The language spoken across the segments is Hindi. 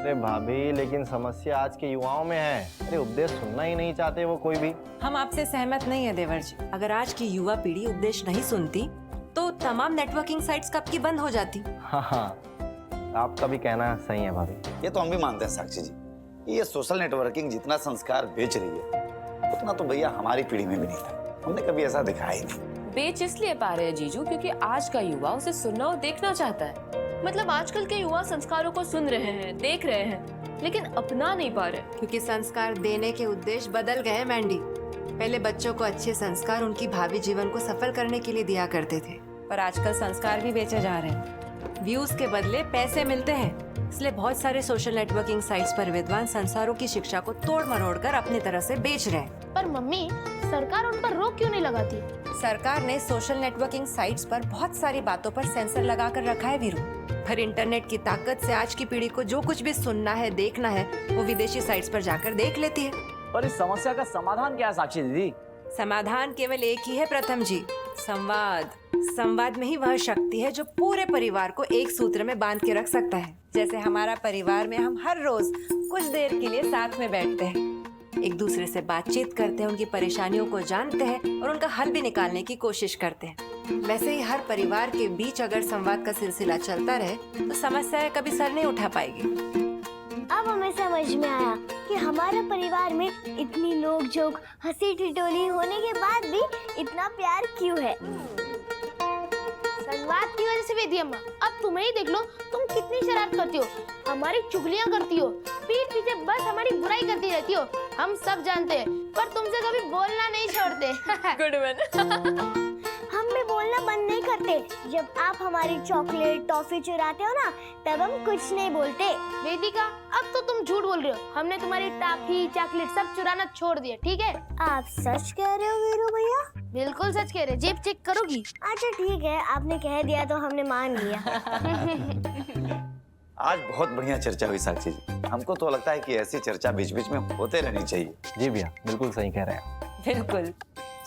अरे भाभी, लेकिन समस्या आज के युवाओं में है। अरे उपदेश सुनना ही नहीं चाहते वो कोई भी। हम आपसे सहमत नहीं है देवर जी। अगर आज की युवा पीढ़ी उपदेश नहीं सुनती तो तमाम नेटवर्किंग साइट्स कब की बंद हो जाती। हाँ, आपका भी कहना सही है भाभी। ये तो हम भी मानते हैं साक्षी जी। ये सोशल नेटवर्किंग जितना संस्कार बेच रही है उतना तो भैया हमारी पीढ़ी में भी नहीं था। हमने कभी ऐसा दिखाया ही नहीं। बेच इसलिए पा रहे हैं जीजू क्योंकि आज का युवा उसे सुनना और देखना चाहता है। मतलब आजकल के युवा संस्कारों को सुन रहे हैं, देख रहे हैं, लेकिन अपना नहीं पा रहे। क्योंकि संस्कार देने के उद्देश्य बदल गए मैंडी। पहले बच्चों को अच्छे संस्कार उनकी भावी जीवन को सफल करने के लिए दिया करते थे, पर आजकल संस्कार भी बेचे जा रहे हैं। व्यूज के बदले पैसे मिलते हैं, इसलिए बहुत सारे सोशल नेटवर्किंग साइट्स पर विद्वान संसारों की शिक्षा को तोड़ मरोड़ कर अपनी तरह से बेच रहे हैं। पर मम्मी, सरकार उन पर रोक क्यों नहीं लगाती? सरकार ने सोशल नेटवर्किंग साइट्स पर बहुत सारी बातों पर सेंसर लगा कर रखा है वीरू। पर इंटरनेट की ताकत से आज की पीढ़ी को जो कुछ भी सुनना है, देखना है, वो विदेशी साइट्स पर जाकर देख लेती है। पर इस समस्या का समाधान क्या है साक्षी दीदी? समाधान केवल एक ही है प्रथम जी, संवाद। संवाद में ही वह शक्ति है जो पूरे परिवार को एक सूत्र में बांध के रख सकता है। जैसे हमारा परिवार में हम हर रोज कुछ देर के लिए साथ में बैठते हैं, एक दूसरे से बातचीत करते हैं, उनकी परेशानियों को जानते हैं और उनका हल भी निकालने की कोशिश करते हैं। वैसे ही हर परिवार के बीच अगर संवाद का सिलसिला चलता रहे तो समस्याएं कभी सर नहीं उठा पाएगी। अब हमें समझ में आया कि हमारे परिवार में इतनी नोक-झोंक, हंसी ठिठोली होने के बाद भी इतना प्यार क्यों है? संवाद की वजह से वेदी अम्मा, अब तुम्हें ही देख लो, तुम कितनी शरारत करती हो, हमारी चुगलियां करती हो, पीठ पीछे बस हमारी बुराई करती रहती हो। हम सब जानते हैं, पर तुमसे कभी बोलना नहीं छोड़ते। Good one. हम भी बोलना बंद नहीं करते। जब आप हमारी चॉकलेट, टॉफी चुराते हो ना, तब हम कुछ नहीं बोलते। वेदिका, अब तो तुम झूठ बोल रहे हो। हमने तुम्हारी टॉफी, चॉकलेट सब चुराना छोड़ दिया, ठीक है? आप सच कह रहे हो वीरू भैया? बिल्कुल सच कह रहे। जेब चेक करोगी? अच्छा ठीक है, आपने कह दिया तो हमने मान लिया। आज बहुत बढ़िया चर्चा हुई साक्षी जी। हमको तो लगता है कि ऐसी चर्चा बीच बीच में होते रहनी चाहिए। जी भैया, बिल्कुल सही कह रहे हैं। बिल्कुल।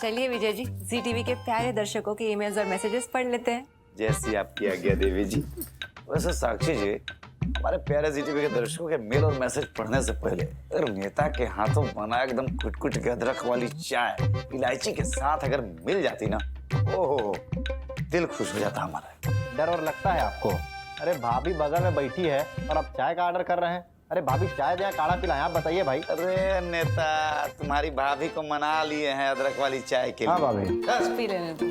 चलिए विजय जी, जी टीवी के प्यारे दर्शकों के ईमेल्स और मैसेजेस पढ़ लेते हैं। जैसी आपकी आज्ञा देवी जी। वैसे साक्षी जी, हमारे प्यारे जी टीवी के दर्शकों के मेल और मैसेज पढ़ने से पहले अगर नेता के हाथों बना एकदम कुट-कुट के अदरक वाली चाय इलायची के साथ अगर मिल जाती ना, ओहो, दिल खुश हो जाता हमारा। डर और लगता है आपको? अरे भाभी बगल में बैठी है और आप चाय का ऑर्डर कर रहे हैं। अरे भाभी चाय दें काढ़ा पिलाएं, आप बताइए भाई। अरे नेता, तुम्हारी भाभी को मना लिए हैं अदरक वाली चाय के लिए। हाँ भाभी, पी लेने दो।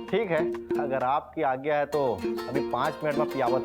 ठीक है, अगर आपकी आज्ञा है तो अभी 5 मिनट में पियावत है।